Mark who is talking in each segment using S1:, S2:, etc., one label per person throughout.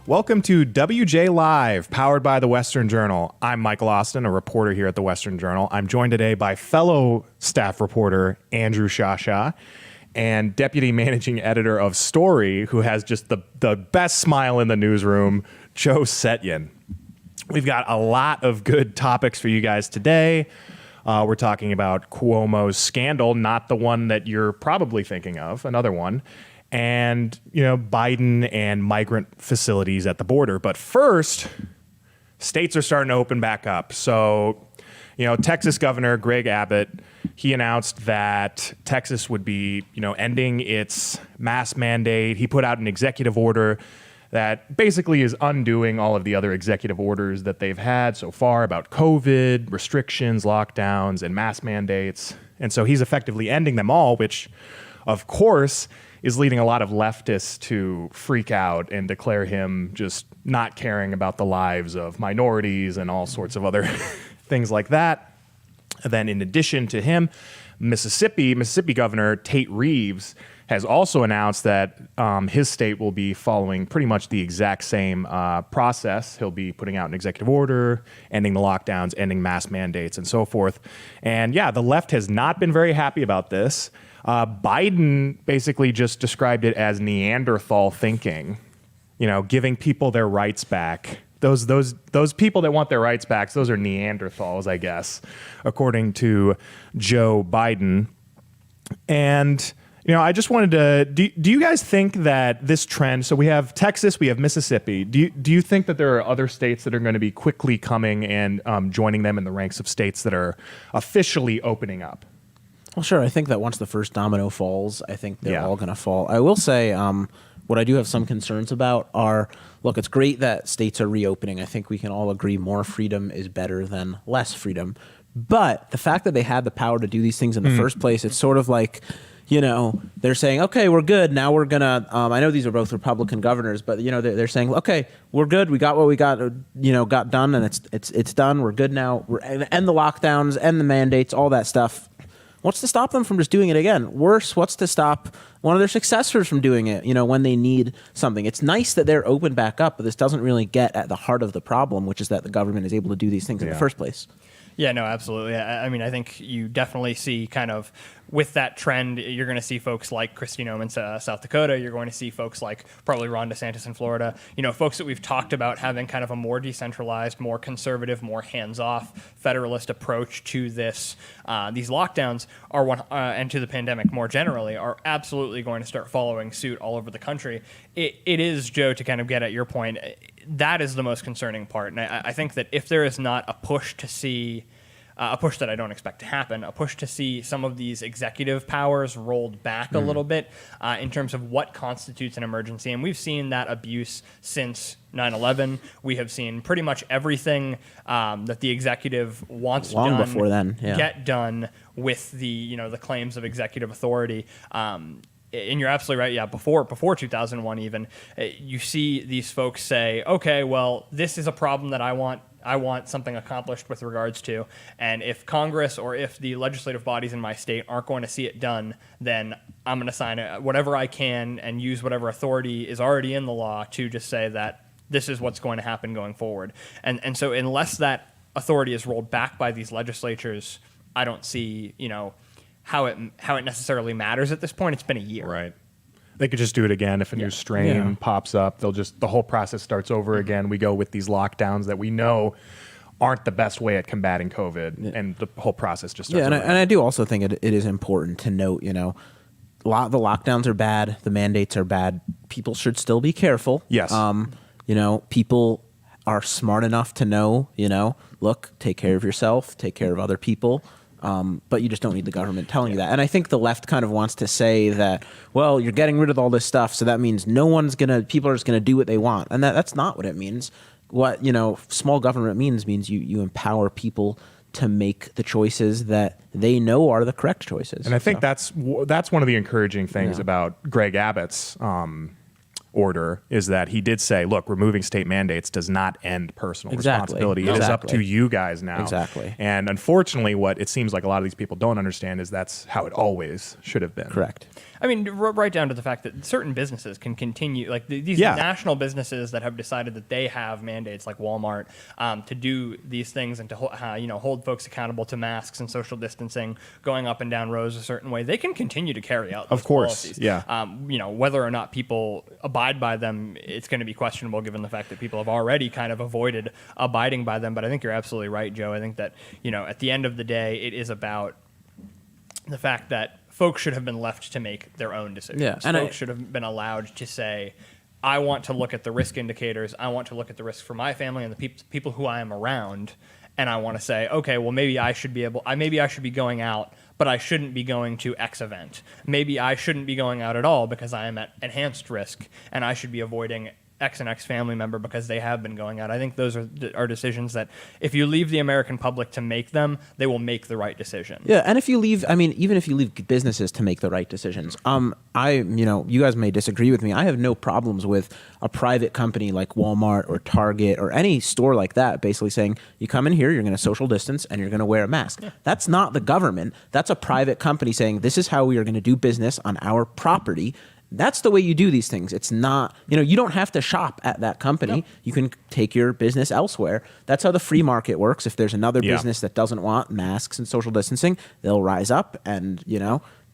S1: Welcome to WJ Live, powered by the Western Journal. I'm Michael Austin, a reporter here at the Western Journal. I'm joined today by fellow staff reporter Andrew Shasha and deputy managing editor of Story, who has just the best smile in the newsroom, Joe Setyen. We've got a lot of good topics for you guys today. We're talking about Cuomo's scandal, not the one that you're probably thinking of, another one. And, Biden and migrant facilities at the border. But first, states are starting to open back up. So, Texas Governor Greg Abbott, he announced that Texas would be, ending its mask mandate. He put out an executive order that basically is undoing all of the other executive orders that they've had so far about COVID, restrictions, lockdowns, and mask mandates. And so he's effectively ending them all, which, of course, is leading a lot of leftists to freak out and declare him just not caring about the lives of minorities and all sorts of other things like that. And then in addition to him, Mississippi Governor Tate Reeves has also announced that his state will be following pretty much the exact same process. He'll be putting out an executive order, ending the lockdowns, ending mask mandates, and so forth. And yeah, the left has not been very happy about this. Biden basically just described it as Neanderthal thinking, giving people their rights back. Those people that want their rights back, those are Neanderthals, I guess, according to Joe Biden. And, I just wanted to, do you guys think that this trend, so we have Texas, we have Mississippi. Do you think that there are other states that are going to be quickly coming and joining them in the ranks of states that are officially opening up?
S2: Well, sure. I think that once the first domino falls, I think they're all going to fall. I will say what I do have some concerns about are, look, it's great that states are reopening. I think we can all agree more freedom is better than less freedom. But the fact that they had the power to do these things in the first place, it's sort of like, they're saying, okay, we're good. Now we're going to, I know these are both Republican governors, but, they're saying, okay, we're good. We got what we got, got done, and it's done. We're good now. We're end the lockdowns, end the mandates, all that stuff. What's to stop them from just doing it again? Worse, what's to stop one of their successors from doing it, when they need something? It's nice that they're open back up, but this doesn't really get at the heart of the problem, which is that the government is able to do these things in the first place.
S3: Yeah, no, absolutely. I mean, I think you definitely see kind of with that trend, you're going to see folks like Kristi Noem in South Dakota. You're going to see folks like probably Ron DeSantis in Florida. Folks that we've talked about having kind of a more decentralized, more conservative, more hands-off federalist approach to this. These lockdowns are and to the pandemic more generally are absolutely going to start following suit all over the country. It is, Joe, to kind of get at your point, that is the most concerning part. And I think that if there is not a push to see a push that I don't expect to happen, a push to see some of these executive powers rolled back a little bit in terms of what constitutes an emergency. And we've seen that abuse since 9/11. We have seen pretty much everything that the executive wants
S2: long
S3: done
S2: before then,
S3: get done with the the claims of executive authority. And you're absolutely right. Yeah, before 2001 even, you see these folks say, okay, well, this is a problem that I want something accomplished with regards to. And if Congress or if the legislative bodies in my state aren't going to see it done, then I'm going to sign whatever I can and use whatever authority is already in the law to just say that this is what's going to happen going forward. And so unless that authority is rolled back by these legislatures, I don't see, how it necessarily matters at this point. It's been a year.
S1: Right. They could just do it again if a new strain pops up. The whole process starts over again. We go with these lockdowns that we know aren't the best way at combating COVID, and the whole process just starts over.
S2: And I do also think it is important to note, the lockdowns are bad, the mandates are bad. People should still be careful.
S1: Yes.
S2: People are smart enough to know, look, take care of yourself, take care of other people. But you just don't need the government telling you that. And I think the left kind of wants to say that, well, you're getting rid of all this stuff, so that means people are just going to do what they want. And that's not what it means. What, small government means you empower people to make the choices that they know are the correct choices.
S1: And I think that's one of the encouraging things about Greg Abbott's order is that he did say, look, removing state mandates does not end personal responsibility. It is up to you guys now.
S2: Exactly.
S1: And unfortunately, what it seems like a lot of these people don't understand is that's how it always should have been.
S2: Correct.
S3: I mean, right down to the fact that certain businesses can continue, like these national businesses that have decided that they have mandates, like Walmart, to do these things and to hold folks accountable to masks and social distancing, going up and down rows a certain way. They can continue to carry out those policies.
S1: Yeah.
S3: Whether or not people abide by them, it's going to be questionable given the fact that people have already kind of avoided abiding by them. But I think you're absolutely right, Joe. I think that at the end of the day, it is about the fact that folks should have been left to make their own decisions.
S2: Yeah, and
S3: folks should have been allowed to say, I want to look at the risk indicators. I want to look at the risk for my family and the people who I am around. And I want to say, okay, well, maybe I should be going out, but I shouldn't be going to X event. Maybe I shouldn't be going out at all because I am at enhanced risk, and I should be avoiding X and X family member because they have been going out. I think those are decisions that if you leave the American public to make them, they will make the right decision.
S2: Yeah, and if you leave, even if you leave businesses to make the right decisions, you guys may disagree with me. I have no problems with a private company like Walmart or Target or any store like that basically saying, you come in here, you're going to social distance, and you're going to wear a mask. Yeah. That's not the government. That's a private company saying, this is how we are going to do business on our property. That's the way you do these things. It's not, you don't have to shop at that company. No. You can take your business elsewhere. That's how the free market works. If there's another business that doesn't want masks and social distancing, they'll rise up and,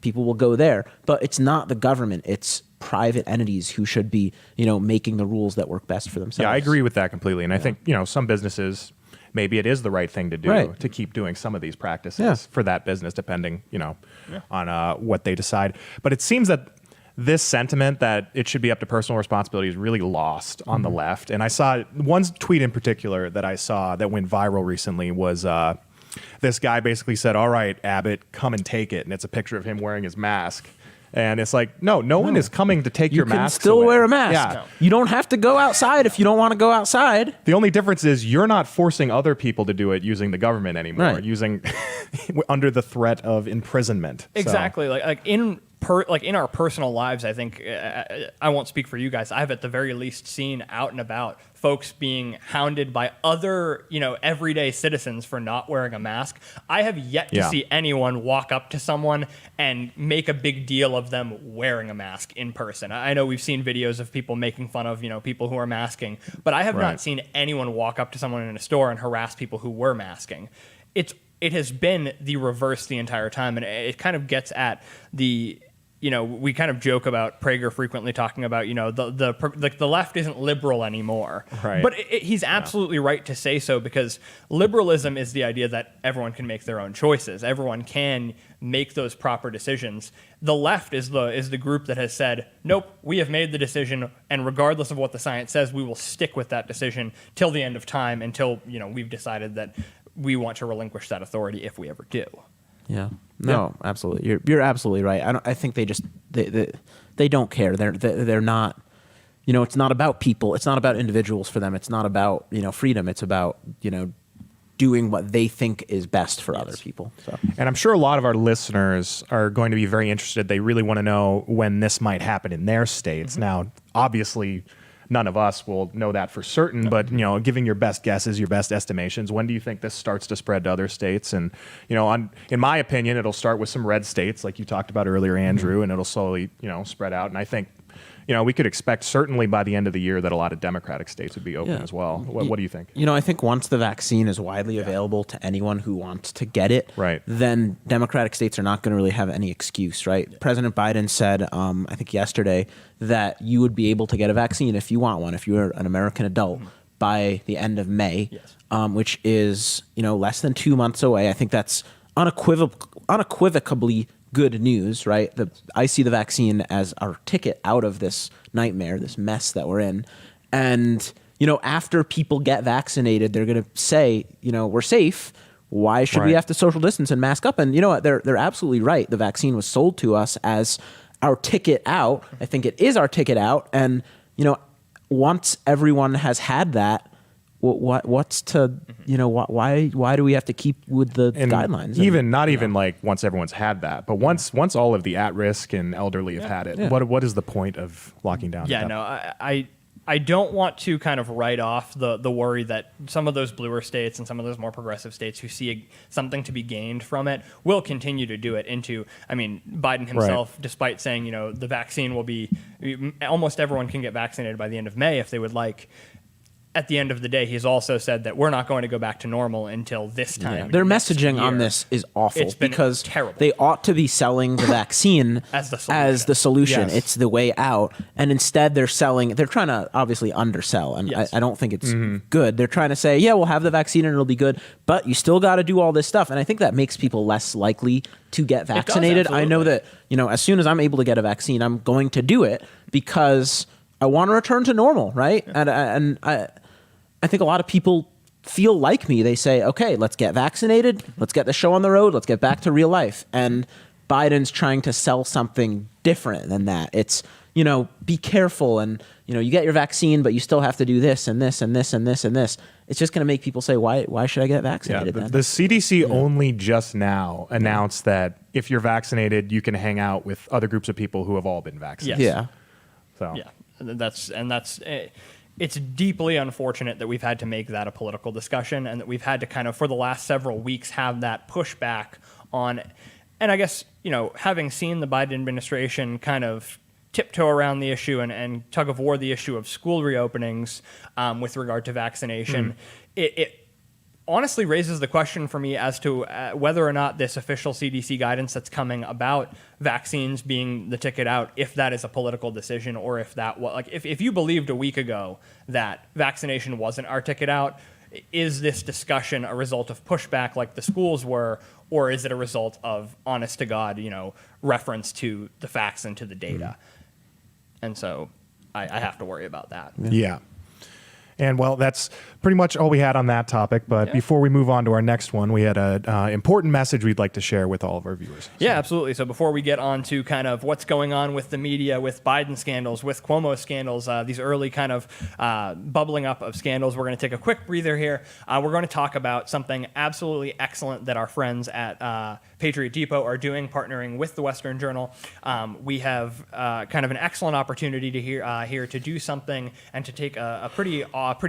S2: people will go there. But it's not the government. It's private entities who should be, making the rules that work best for themselves.
S1: Yeah, I agree with that completely. And I think, some businesses, maybe it is the right thing to do to keep doing some of these practices for that business, depending, on what they decide. But it seems that this sentiment that it should be up to personal responsibility is really lost on the left. And I saw one tweet in particular that I saw that went viral recently was this guy basically said, all right, Abbott, come and take it. And it's a picture of him wearing his mask. And it's like, no one is coming to take your mask. You can
S2: still
S1: away.
S2: Wear a mask.
S1: Yeah.
S2: No. You don't have to go outside if you don't want to go outside.
S1: The only difference is you're not forcing other people to do it using the government anymore, using under the threat of imprisonment.
S3: Exactly. So. Like in our personal lives, I think, I won't speak for you guys, I've at the very least seen out and about folks being hounded by other, everyday citizens for not wearing a mask. I have yet to see anyone walk up to someone and make a big deal of them wearing a mask in person. I know we've seen videos of people making fun of, people who are masking, but I have not seen anyone walk up to someone in a store and harass people who were masking. It has been the reverse the entire time, and it kind of gets at the... we kind of joke about Prager frequently talking about, the left isn't liberal anymore.
S1: Right.
S3: But he's absolutely right to say so, because liberalism is the idea that everyone can make their own choices. Everyone can make those proper decisions. The left is the group that has said, nope, we have made the decision, and regardless of what the science says, we will stick with that decision till the end of time, until, we've decided that we want to relinquish that authority if we ever do.
S2: Yeah. No, absolutely. You're absolutely right. I think they don't care. They're not. It's not about people. It's not about individuals for them. It's not about freedom. It's about doing what they think is best for other people. So.
S1: And I'm sure a lot of our listeners are going to be very interested. They really want to know when this might happen in their states. Now, obviously, none of us will know that for certain, but giving your best guesses, your best estimations, when do you think this starts to spread to other states? And in my opinion, it'll start with some red states, like you talked about earlier, Andrew, and it'll slowly spread out. And I think we could expect certainly by the end of the year that a lot of Democratic states would be open as well. What do you think?
S2: I think once the vaccine is widely available to anyone who wants to get it, then Democratic states are not going to really have any excuse, right? President Biden said, I think yesterday, that you would be able to get a vaccine if you want one, if you're an American adult, by the end of May, which is less than 2 months away. I think that's unequivocally good news, right? I see the vaccine as our ticket out of this nightmare, this mess that we're in. And, after people get vaccinated, they're going to say, we're safe. Why should we have to social distance and mask up? And you know what? They're absolutely right. The vaccine was sold to us as our ticket out. I think it is our ticket out. And, once everyone has had that, what's to, why do we have to keep with the guidelines?
S1: Even like once everyone's had that, but once all of the at-risk and elderly have had it, what is the point of locking down?
S3: Yeah, no, I don't want to kind of write off the worry that some of those bluer states and some of those more progressive states who see something to be gained from it will continue to do it Biden himself, despite saying, the vaccine will be, almost everyone can get vaccinated by the end of May if they would like. At the end of the day, he's also said that we're not going to go back to normal until this time.
S2: Their messaging on this is awful because
S3: terrible.
S2: They ought to be selling the vaccine as the solution.
S1: Yes.
S2: It's the way out. And instead they're trying to obviously undersell. And I don't think it's good. They're trying to say, yeah, we'll have the vaccine and it'll be good, but you still got to do all this stuff. And I think that makes people less likely to get vaccinated. I know that, as soon as I'm able to get a vaccine, I'm going to do it because I want to return to normal, right? Yeah. And I think a lot of people feel like me. They say, okay, let's get vaccinated. Let's get the show on the road. Let's get back to real life. And Biden's trying to sell something different than that. It's, be careful. And, you get your vaccine, but you still have to do this and this and this and this and this. It's just going to make people say, why should I get vaccinated then?
S1: The CDC only just now announced that if you're vaccinated, you can hang out with other groups of people who have all been vaccinated.
S3: Yes.
S1: So.
S3: Yeah. That's it's deeply unfortunate that we've had to make that a political discussion and that we've had to kind of, for the last several weeks, have that pushback on. And I guess, having seen the Biden administration kind of tiptoe around the issue and tug of war the issue of school reopenings with regard to vaccination, it honestly raises the question for me as to whether or not this official CDC guidance that's coming about vaccines being the ticket out, if that is a political decision or if that if you believed a week ago that vaccination wasn't our ticket out, is this discussion a result of pushback like the schools were, or is it a result of honest to God, reference to the facts and to the data? And so I have to worry about that.
S1: Yeah. And well, that's pretty much all we had on that topic. But before we move on to our next one, we had an important message we'd like to share with all of our viewers.
S3: Yeah, absolutely. So before we get on to kind of what's going on with the media, with Biden scandals, with Cuomo scandals, these early kind of bubbling up of scandals, we're going to take a quick breather here. We're going to talk about something absolutely excellent that our friends at Patriot Depot are doing, partnering with the Western Journal. We have kind of an excellent opportunity to here to do something and to take a pretty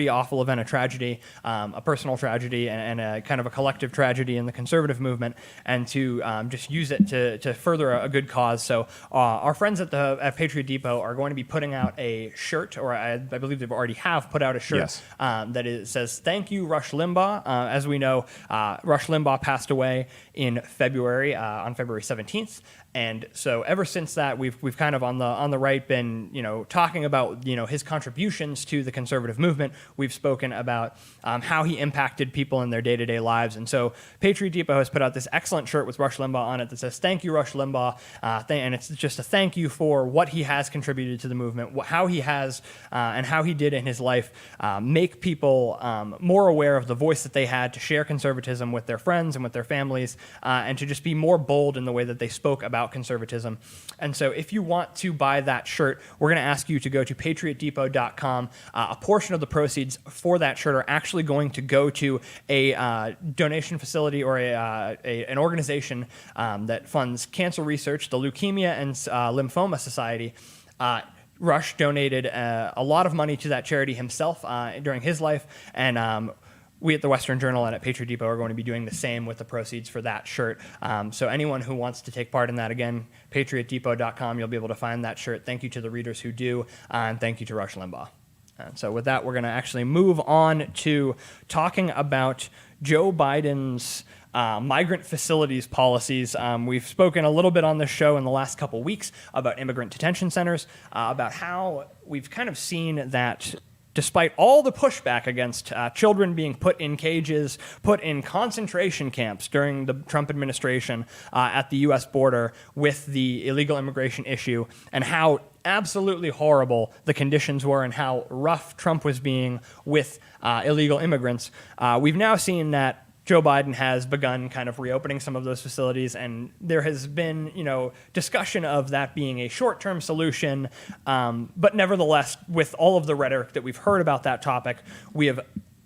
S3: awful event, a tragedy, a personal tragedy, and a kind of a collective tragedy in the conservative movement, and to just use it to further a good cause. So our friends at Patriot Depot are going to be putting out a shirt, or I believe they already have put out a shirt that says, "Thank you, Rush Limbaugh." As we know, Rush Limbaugh passed away in February, on February 17th. And so ever since that, we've kind of on the right been talking about his contributions to the conservative movement. We've spoken about how he impacted people in their day-to-day lives. And so Patriot Depot has put out this excellent shirt with Rush Limbaugh on it that says, "Thank you, Rush Limbaugh," and it's just a thank you for what he has contributed to the movement, how he has and how he did in his life make people more aware of the voice that they had to share conservatism with their friends and with their families, and to just be more bold in the way that they spoke about conservatism. And so if you want to buy that shirt, we're going to ask you to go to patriotdepot.com. A portion of the proceeds for that shirt are actually going to go to a donation facility or an organization that funds cancer research, the Leukemia and Lymphoma Society. Rush donated a lot of money to that charity himself during his life, and we at the Western Journal and at Patriot Depot are going to be doing the same with the proceeds for that shirt. So anyone who wants to take part in that, again, patriotdepot.com, you'll be able to find that shirt. Thank you to the readers who do, and thank you to Rush Limbaugh. And so with that, we're going to actually move on to talking about Joe Biden's migrant facilities policies. We've spoken a little bit on this show in the last couple weeks about immigrant detention centers, about how we've kind of seen that despite all the pushback against children being put in cages, put in concentration camps during the Trump administration at the U.S. border with the illegal immigration issue, and how absolutely horrible the conditions were and how rough Trump was being with illegal immigrants, we've now seen that Joe Biden has begun kind of reopening some of those facilities, and there has been, discussion of that being a short-term solution. But nevertheless, with all of the rhetoric that we've heard about that topic, we have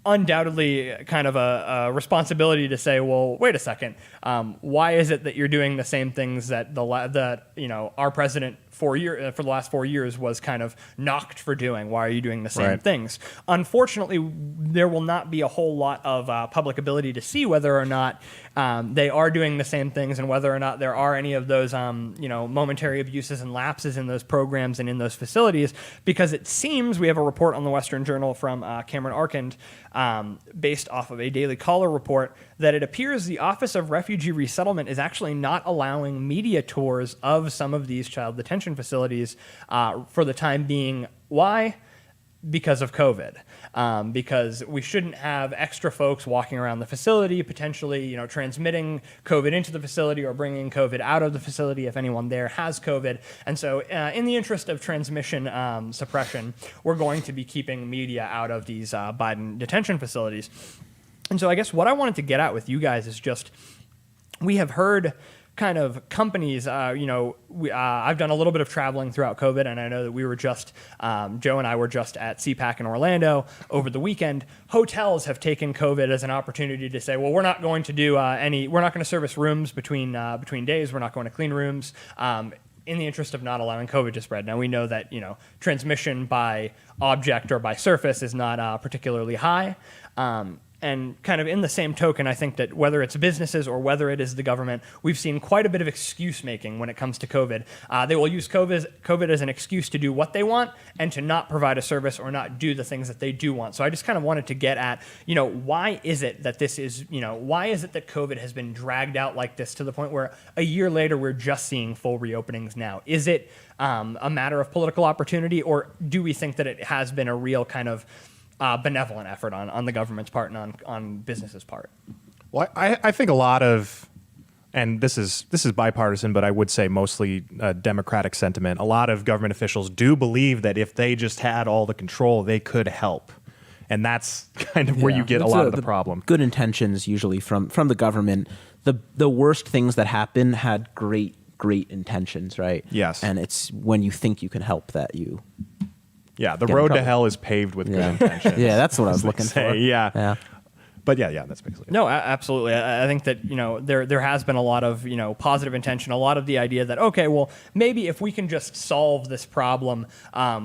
S3: undoubtedly kind of a responsibility to say, well, wait a second, why is it that you're doing the same things that our president for the last 4 years was kind of knocked for doing? Why are you doing the same things? Unfortunately, there will not be a whole lot of public ability to see whether or not they are doing the same things and whether or not there are any of those momentary abuses and lapses in those programs and in those facilities, because it seems, we have a report on the Western Journal from Cameron Arkand, based off of a Daily Caller report, that it appears the Office of Refugee Resettlement is actually not allowing media tours of some of these child detention facilities for the time being. Why? Because of COVID. Because we shouldn't have extra folks walking around the facility, potentially, transmitting COVID into the facility or bringing COVID out of the facility if anyone there has COVID. And so in the interest of transmission suppression, we're going to be keeping media out of these Biden detention facilities. And so I guess what I wanted to get at with you guys is just, we have heard kind of companies, I've done a little bit of traveling throughout COVID, and I know that we were just, Joe and I were just at CPAC in Orlando over the weekend. Hotels have taken COVID as an opportunity to say, well, we're not going to do we're not going to service rooms between days. We're not going to clean rooms. In the interest of not allowing COVID to spread. Now, we know that, transmission by object or by surface is not particularly high. And kind of in the same token, I think that whether it's businesses or whether it is the government, we've seen quite a bit of excuse making when it comes to COVID. They will use COVID as an excuse to do what they want and to not provide a service or not do the things that they do want. So I just kind of wanted to get at, why is it that this is, why is it that COVID has been dragged out like this to the point where a year later we're just seeing full reopenings now? Is it a matter of political opportunity, or do we think that it has been a real kind of benevolent effort on the government's part and on businesses' part?
S1: Well, I think a lot of, and this is bipartisan, but I would say mostly Democratic sentiment. A lot of government officials do believe that if they just had all the control, they could help. And that's kind of where you get a lot of the problem.
S2: Good intentions usually from the government. The worst things that happen had great intentions, right?
S1: Yes.
S2: And it's when you think you can help that you...
S1: Yeah, the road to hell is paved with good intentions.
S2: Yeah, that's what I was looking for.
S1: Yeah. But yeah, that's basically it.
S3: No, absolutely. I think that, there has been a lot of, positive intention, a lot of the idea that, okay, well, maybe if we can just solve this problem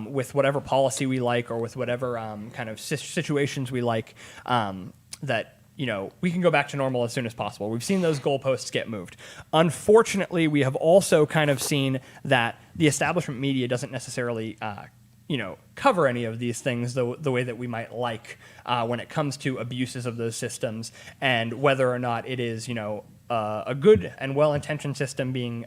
S3: with whatever policy we like or with whatever kind of situations we like, that we can go back to normal as soon as possible. We've seen those goalposts get moved. Unfortunately, we have also kind of seen that the establishment media doesn't necessarily cover any of these things the way that we might like when it comes to abuses of those systems, and whether or not it is, a good and well-intentioned system being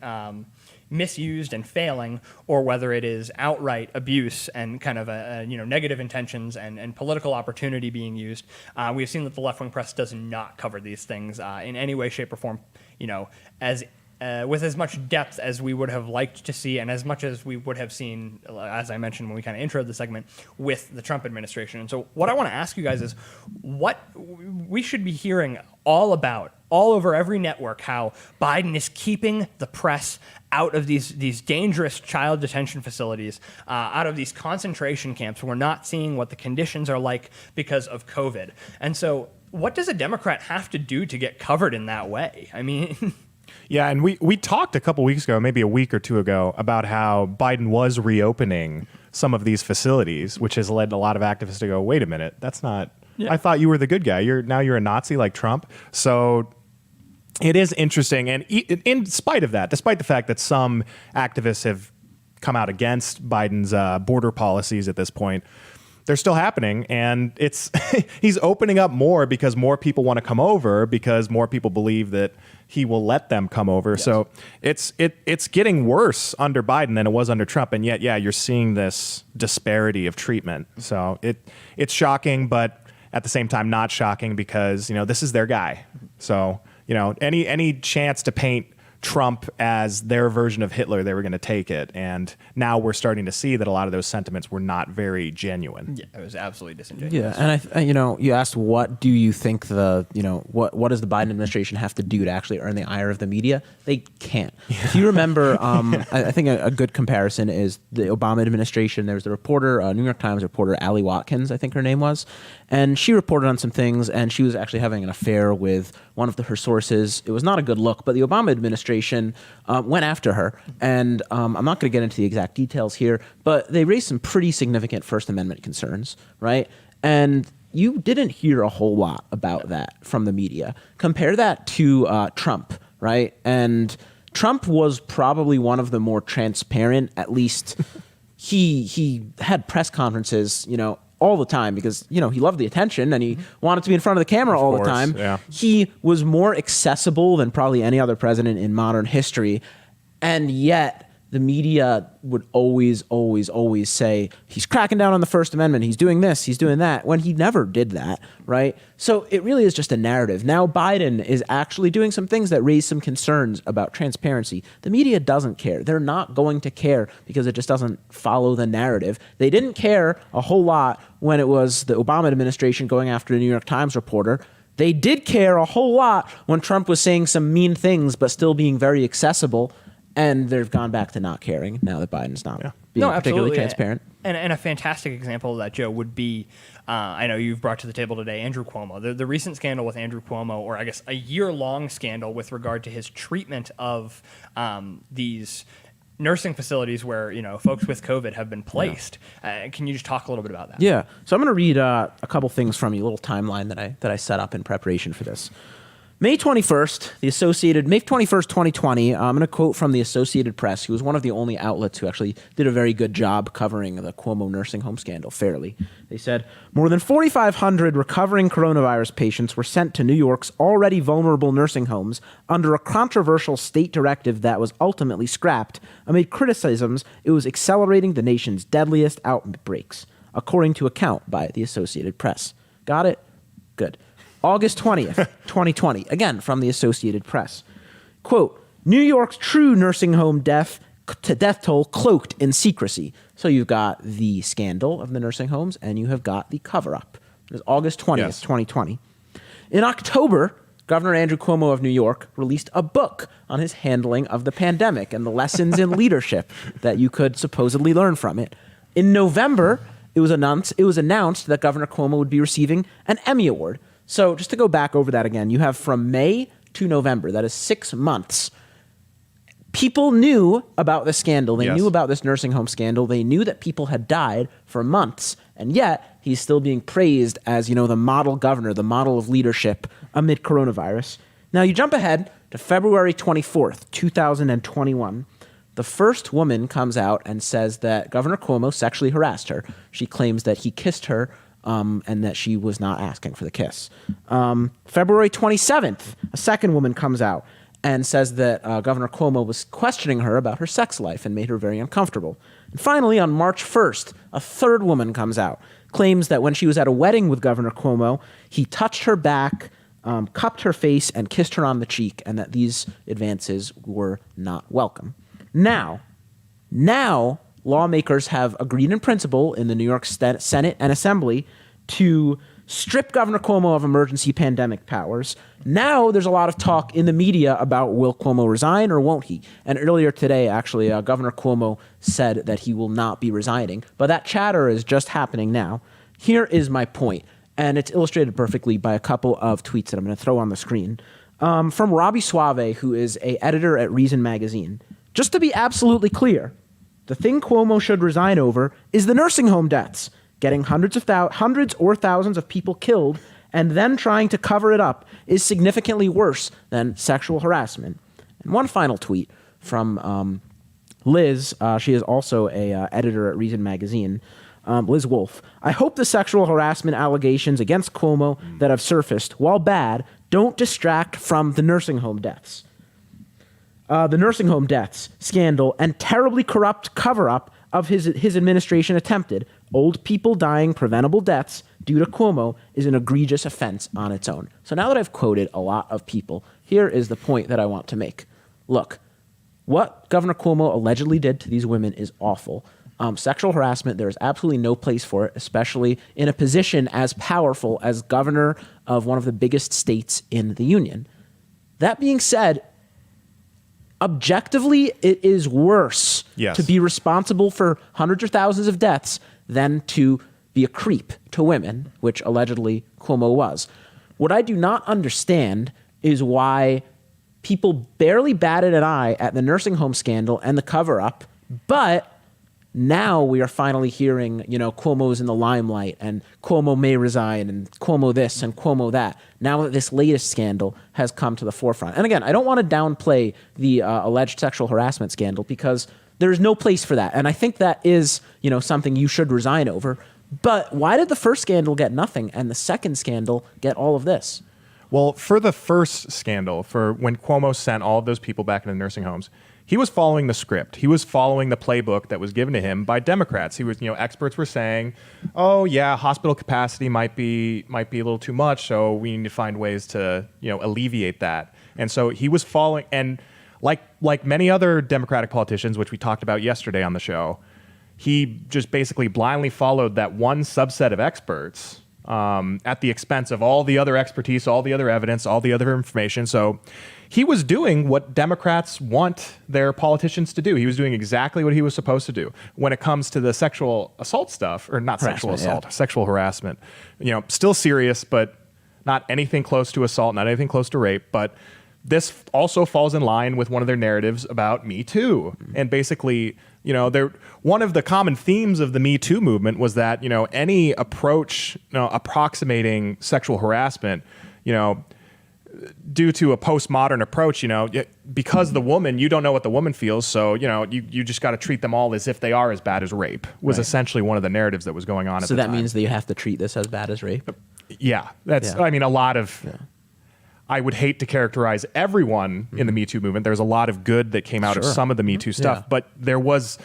S3: misused and failing, or whether it is outright abuse and kind of negative intentions and political opportunity being used. We've seen that the left-wing press does not cover these things in any way, shape, or form, with as much depth as we would have liked to see, and as much as we would have seen, as I mentioned when we kind of introed the segment, with the Trump administration. And so what I want to ask you guys is, what we should be hearing all over every network, how Biden is keeping the press out of these dangerous child detention facilities, out of these concentration camps. We're not seeing what the conditions are like because of COVID. And so what does a Democrat have to do to get covered in that way? I mean...
S1: Yeah, and we talked a couple weeks ago, maybe a week or two ago, about how Biden was reopening some of these facilities, which has led a lot of activists to go, wait a minute, that's not... Yeah. I thought you were the good guy. Now you're a Nazi like Trump. So it is interesting. And in spite of that, despite the fact that some activists have come out against Biden's border policies at this point, they're still happening, and it's he's opening up more because more people want to come over, because more people believe that he will let them come over. Yes. So it's getting worse under Biden than it was under Trump, and yet you're seeing this disparity of treatment. So it's shocking, but at the same time not shocking, because this is their guy. So any chance to paint Trump as their version of Hitler, they were going to take it. And now we're starting to see that a lot of those sentiments were not very genuine.
S3: Yeah, it was absolutely disingenuous.
S2: Yeah, and you asked, what do you think what does the Biden administration have to do to actually earn the ire of the media? They can't. Yeah. If you remember, I think a good comparison is the Obama administration. There was the reporter, New York Times reporter, Allie Watkins, I think her name was. And she reported on some things, and she was actually having an affair with one of her sources. It was not a good look, but the Obama administration went after her. And I'm not going to get into the exact details here, but they raised some pretty significant First Amendment concerns, right? And you didn't hear a whole lot about that from the media. Compare that to Trump, right? And Trump was probably one of the more transparent, at least he had press conferences, all the time because, he loved the attention and he wanted to be in front of the camera all the time.
S1: Yeah.
S2: He was more accessible than probably any other president in modern history. And yet the media would always say he's cracking down on the First Amendment. He's doing this, he's doing that, when he never did that, right? So it really is just a narrative. Now Biden is actually doing some things that raise some concerns about transparency. The media doesn't care. They're not going to care because it just doesn't follow the narrative. They didn't care a whole lot when it was the Obama administration going after a New York Times reporter. They did care a whole lot when Trump was saying some mean things but still being very accessible. And they've gone back to not caring now that Biden's not being particularly transparent.
S3: And a fantastic example of that, Joe, would be, I know you've brought to the table today, Andrew Cuomo. The recent scandal with Andrew Cuomo, or I guess a year-long scandal with regard to his treatment of these nursing facilities where, folks with COVID have been placed. Can you just talk a little bit about that?
S2: Yeah. So I'm going to read a couple things from you, a little timeline that I set up in preparation for this. May 21st, 2020, I'm going to quote from the Associated Press, who was one of the only outlets who actually did a very good job covering the Cuomo nursing home scandal fairly. They said, more than 4,500 recovering coronavirus patients were sent to New York's already vulnerable nursing homes under a controversial state directive that was ultimately scrapped amid criticisms it was accelerating the nation's deadliest outbreaks, according to account by the Associated Press. Got it? Good. August 20th, 2020, again from the Associated Press. Quote, New York's true nursing home death toll cloaked in secrecy. So you've got the scandal of the nursing homes and you have got the cover-up. It was August 20th, 2020. In October, Governor Andrew Cuomo of New York released a book on his handling of the pandemic and the lessons in leadership that you could supposedly learn from it. In November, it was announced that Governor Cuomo would be receiving an Emmy Award. So just to go back over that again, you have from May to November, that is 6 months. People knew about the scandal. They knew about this nursing home scandal. They knew that people had died for months. And yet he's still being praised as, the model governor, the model of leadership amid coronavirus. Now you jump ahead to February 24th, 2021. The first woman comes out and says that Governor Cuomo sexually harassed her. She claims that he kissed her and that she was not asking for the kiss. February 27th, a second woman comes out and says that Governor Cuomo was questioning her about her sex life and made her very uncomfortable. And finally, on March 1st, a third woman comes out, claims that when she was at a wedding with Governor Cuomo, he touched her back, cupped her face, and kissed her on the cheek, and that these advances were not welcome. Now, lawmakers have agreed in principle in the New York Senate and Assembly to strip Governor Cuomo of emergency pandemic powers. Now there's a lot of talk in the media about will Cuomo resign or won't he? And earlier today, actually, Governor Cuomo said that he will not be resigning. But that chatter is just happening now. Here is my point, and it's illustrated perfectly by a couple of tweets that I'm going to throw on the screen. From Robbie Suave, who is an editor at Reason Magazine. Just to be absolutely clear, the thing Cuomo should resign over is the nursing home deaths, getting hundreds or thousands of people killed and then trying to cover it up is significantly worse than sexual harassment. And one final tweet from Liz. She is also a editor at Reason Magazine. Liz Wolfe. I hope the sexual harassment allegations against Cuomo that have surfaced, while bad, don't distract from the nursing home deaths. The nursing home deaths scandal and terribly corrupt cover-up of his administration attempted. Old people dying preventable deaths due to Cuomo is an egregious offense on its own. So now that I've quoted a lot of people, here is the point that I want to make. Look, what Governor Cuomo allegedly did to these women is awful. Sexual harassment, there is absolutely no place for it, especially in a position as powerful as governor of one of the biggest states in the union. That being said, objectively, it is worse to be responsible for hundreds or thousands of deaths than to be a creep to women, which allegedly Cuomo was. What I do not understand is why people barely batted an eye at the nursing home scandal and the cover-up, but now we are finally hearing, Cuomo's in the limelight and Cuomo may resign and Cuomo this and Cuomo that. Now that this latest scandal has come to the forefront. And again, I don't want to downplay the alleged sexual harassment scandal because there's no place for that. And I think that is, something you should resign over. But why did the first scandal get nothing and the second scandal get all of this?
S1: Well, for the first scandal, for when Cuomo sent all of those people back into nursing homes, he was following the script. He was following the playbook that was given to him by Democrats. He was, experts were saying, "Oh yeah, hospital capacity might be a little too much, so we need to find ways to, alleviate that." And so he was following, and like many other Democratic politicians, which we talked about yesterday on the show, he just basically blindly followed that one subset of experts at the expense of all the other expertise, all the other evidence, all the other information. So he was doing what Democrats want their politicians to do. He was doing exactly what he was supposed to do when it comes to the sexual assault stuff, or not sexual assault, sexual harassment. Still serious, but not anything close to assault, not anything close to rape. But this also falls in line with one of their narratives about Me Too. And basically, one of the common themes of the Me Too movement was that, any approach, approximating sexual harassment, due to a postmodern approach, because the woman, you don't know what the woman feels, so, you just got to treat them all as if they are as bad as rape, was essentially one of the narratives that was going on at the time.
S2: So that means that you have to treat this as bad as rape?
S1: Yeah. A lot of... Yeah. I would hate to characterize everyone in the Me Too movement. There's a lot of good that came out of some of the Me Too stuff, but there was,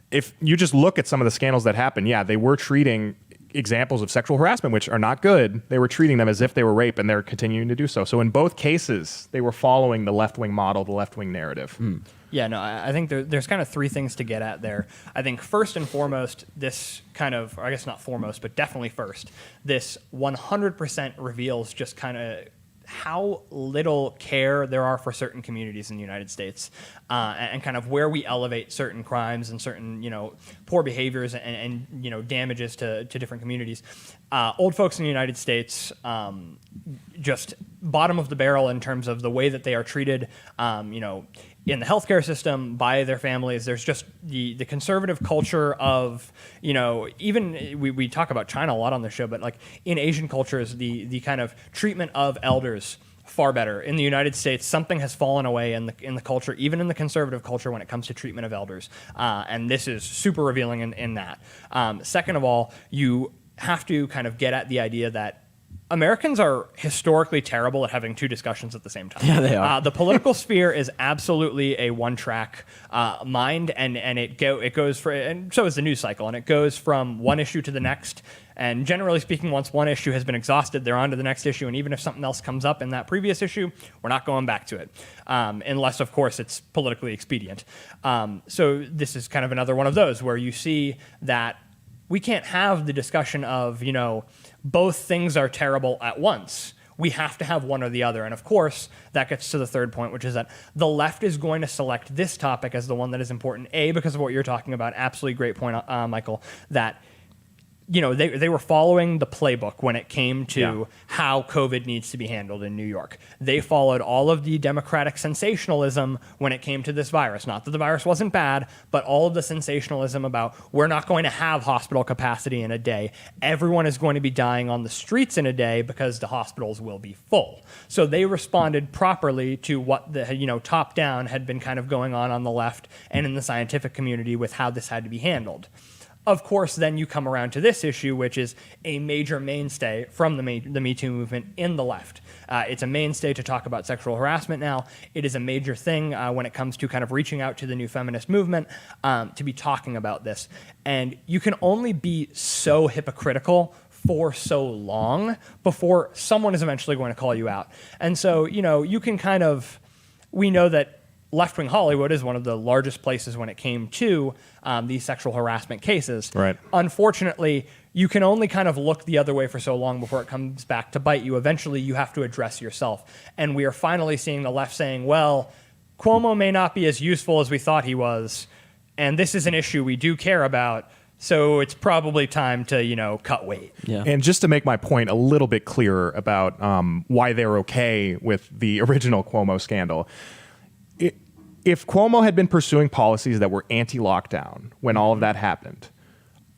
S1: if you just look at some of the scandals that happened, they were treating examples of sexual harassment, which are not good. They were treating them as if they were rape, and they're continuing to do so. So in both cases, they were following the left-wing model, the left-wing narrative.
S3: Yeah, no, I think there's kind of three things to get at there. I think first and foremost, this kind of, or I guess not foremost, but definitely first, this 100% reveals just kind of how little care there are for certain communities in the United States, and kind of where we elevate certain crimes and certain, poor behaviors and damages to different communities. Old folks in the United States, just bottom of the barrel in terms of the way that they are treated, in the healthcare system by their families. There's just the conservative culture of, even we talk about China a lot on the show, but like in Asian cultures, the kind of treatment of elders far better. In the United States, something has fallen away in the culture, even in the conservative culture, when it comes to treatment of elders. And this is super revealing in that. Second of all, you have to kind of get at the idea that Americans are historically terrible at having two discussions at the same time.
S2: Yeah, they are.
S3: The political sphere is absolutely a one-track mind, and it goes for, and so is the news cycle, and it goes from one issue to the next. And generally speaking, once one issue has been exhausted, they're on to the next issue. And even if something else comes up in that previous issue, we're not going back to it, unless, of course, it's politically expedient. So this is kind of another one of those where you see that we can't have the discussion of, both things are terrible at once. We have to have one or the other. And of course, that gets to the third point, which is that the left is going to select this topic as the one that is important, because of what you're talking about. Absolutely great point, Michael, that they were following the playbook when it came to how COVID needs to be handled in New York. They followed all of the Democratic sensationalism when it came to this virus. Not that the virus wasn't bad, but all of the sensationalism about we're not going to have hospital capacity in a day. Everyone is going to be dying on the streets in a day because the hospitals will be full. So they responded properly to what the top down had been kind of going on the left and in the scientific community with how this had to be handled. Of course, then you come around to this issue, which is a major mainstay from the Me Too movement in the left. It's a mainstay to talk about sexual harassment now. It is a major thing when it comes to kind of reaching out to the new feminist movement to be talking about this. And you can only be so hypocritical for so long before someone is eventually going to call you out. And so, you can kind of, we know that left-wing Hollywood is one of the largest places when it came to these sexual harassment cases.
S1: Right.
S3: Unfortunately, you can only kind of look the other way for so long before it comes back to bite you. Eventually, you have to address yourself. And we are finally seeing the left saying, well, Cuomo may not be as useful as we thought he was, and this is an issue we do care about, So it's probably time to, cut weight.
S2: Yeah.
S1: And just to make my point a little bit clearer about why they're okay with the original Cuomo scandal, if Cuomo had been pursuing policies that were anti-lockdown when all of that happened,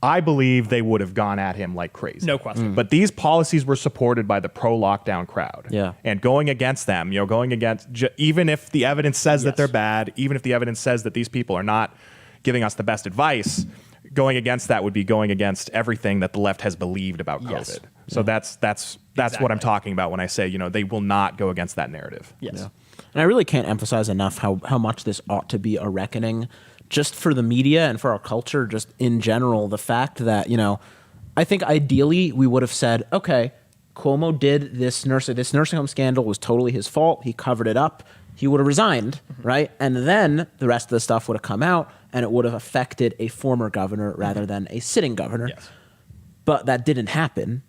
S1: I believe they would have gone at him like crazy.
S3: No question.
S1: But these policies were supported by the pro-lockdown crowd.
S2: Yeah.
S1: And going against them, going against, even if the evidence says that they're bad, even if the evidence says that these people are not giving us the best advice, going against that would be going against everything that the left has believed about COVID.
S3: Yes.
S1: So that's what I'm talking about when I say, they will not go against that narrative.
S3: Yes.
S2: Yeah. And I really can't emphasize enough how much this ought to be a reckoning just for the media and for our culture, just in general. The fact that, I think ideally we would have said, okay, Cuomo did this nursing home scandal was totally his fault. He covered it up. He would have resigned, right? And then the rest of the stuff would have come out and it would have affected a former governor rather than a sitting governor.
S3: Yes.
S2: But that didn't happen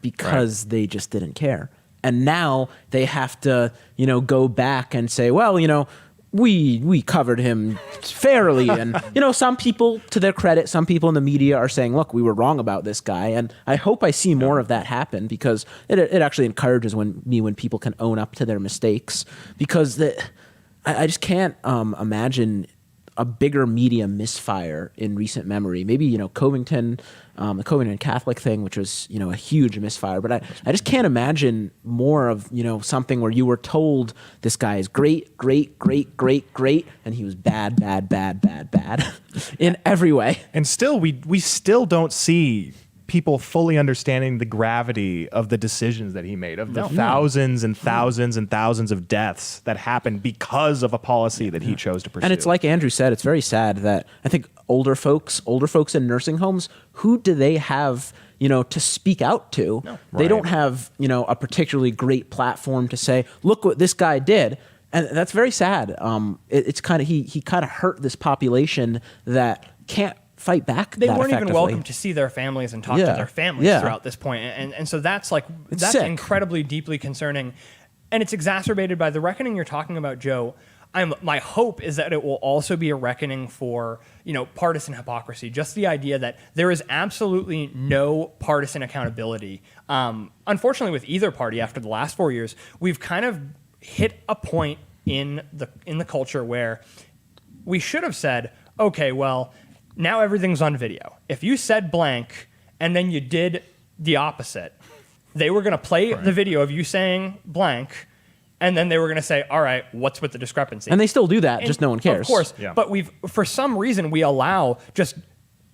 S2: because they just didn't care. And now they have to, go back and say, well, we covered him fairly. And, some people, to their credit, some people in the media are saying, look, we were wrong about this guy. And I hope I see more of that happen because it actually encourages me when people can own up to their mistakes, because I just can't imagine a bigger media misfire in recent memory. Maybe, Covington, the Covington Catholic thing, which was, a huge misfire. But I just can't imagine more of, something where you were told this guy is great, and he was bad in every way.
S1: And still, we still don't see people fully understanding the gravity of the decisions that he made, of the thousands and thousands and thousands of deaths that happened because of a policy that he chose to pursue.
S2: And it's like Andrew said, it's very sad that I think older folks in nursing homes, who do they have, to speak out to?
S3: No.
S2: They don't have, a particularly great platform to say, look what this guy did. And that's very sad. It's kind of, he kind of hurt this population that can't fight back.
S3: They
S2: that
S3: weren't even
S2: effectively.
S3: welcome to see their families and talk to their families throughout this point. And so that's
S2: sick.
S3: incredibly deeply concerning. And it's exacerbated by the reckoning you're talking about, Joe. My hope is that it will also be a reckoning for, partisan hypocrisy. Just the idea that there is absolutely no partisan accountability. Unfortunately, with either party after the last 4 years, we've kind of hit a point in the culture where we should have said, okay, well, now everything's on video. If you said blank and then you did the opposite, they were going to play the video of you saying blank, and then they were going to say, all right, what's with the discrepancy?
S2: And they still do that, just no one cares.
S3: Of course.
S1: Yeah.
S3: But for some reason, we allow just,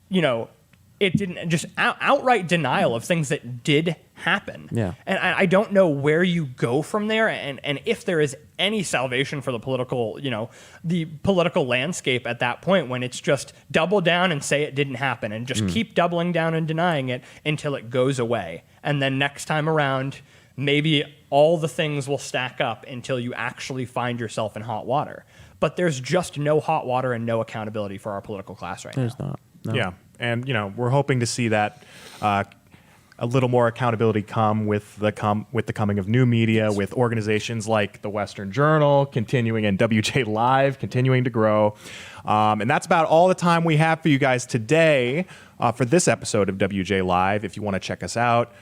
S3: it didn't, just outright denial of things that did happen.
S2: Yeah.
S3: And I don't know where you go from there, and if there is any salvation for the political, the political landscape at that point, when it's just double down and say it didn't happen and just keep doubling down and denying it until it goes away. And then next time around, maybe all the things will stack up until you actually find yourself in hot water. But there's just no hot water and no accountability for our political class right now.
S2: There's not. No.
S1: Yeah. And, we're hoping to see that a little more accountability come with the coming of new media, with organizations like the Western Journal continuing and WJ Live continuing to grow. And that's about all the time we have for you guys today for this episode of WJ Live. If you want to check us out,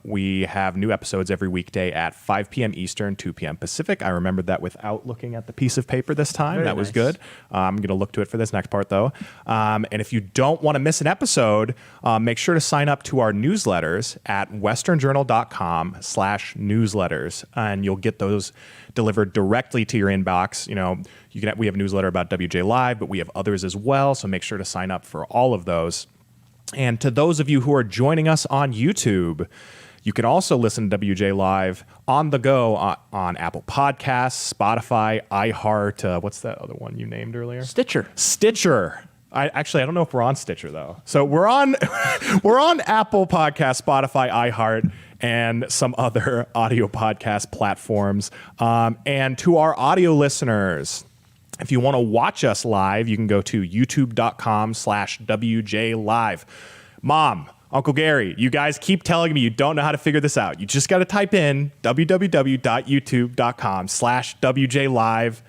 S1: we have new episodes every weekday at 5 p.m. Eastern, 2 p.m. Pacific. I remembered that without looking at the piece of paper this time.
S2: Very
S1: that was
S2: nice.
S1: good. I'm going to look to it for this next part, though. And if you don't want to miss an episode, make sure to sign up to our newsletters at westernjournal.com/newsletters, and you'll get those delivered directly to your inbox. We have a newsletter about WJ Live, but we have others as well, so make sure to sign up for all of those. And to those of you who are joining us on YouTube, you can also listen to WJ Live on the go on Apple Podcasts, Spotify, iHeart. What's that other one you named earlier? Stitcher. I don't know if we're on Stitcher though. So we're on Apple Podcasts, Spotify, iHeart, and some other audio podcast platforms. And to our audio listeners, if you want to watch us live, you can go to youtube.com/WJ Live. Mom, Uncle Gary, you guys keep telling me you don't know how to figure this out. You just got to type in www.youtube.com/WJ Live.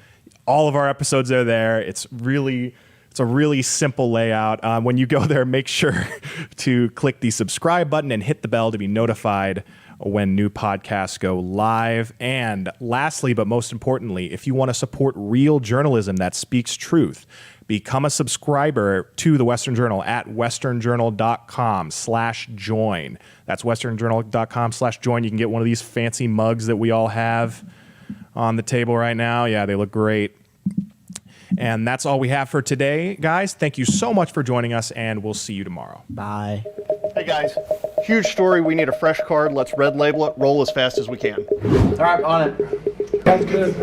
S1: All of our episodes are there. It's a It's a really simple layout. When you go there, make sure to click the subscribe button and hit the bell to be notified when new podcasts go live. And lastly, but most importantly, if you want to support real journalism that speaks truth, become a subscriber to the Western Journal at westernjournal.com/join. That's westernjournal.com/join. You can get one of these fancy mugs that we all have on the table right now. Yeah, they look great. And that's all we have for today, guys. Thank you so much for joining us, and we'll see you tomorrow.
S2: Bye.
S4: Hey guys, huge story. We need a fresh card. Let's red label it. Roll as fast as we can.
S2: All right, on it. Sounds good.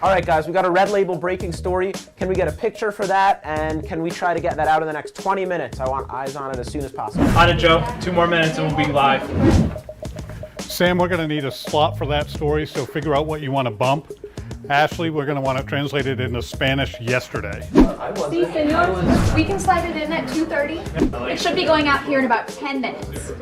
S2: All right, guys, we got a red label breaking story. Can we get a picture for that? And can we try to get that out in the next 20 minutes? I want eyes on it as soon as possible.
S3: On it, Joe. 2 more minutes and we'll be live.
S5: Sam, we're going to need a slot for that story, so figure out what you want to bump. Ashley, we're going to want to translate it into Spanish yesterday.
S6: Sí, señor. We can slide it in at 2:30. It should be going out here in about 10 minutes.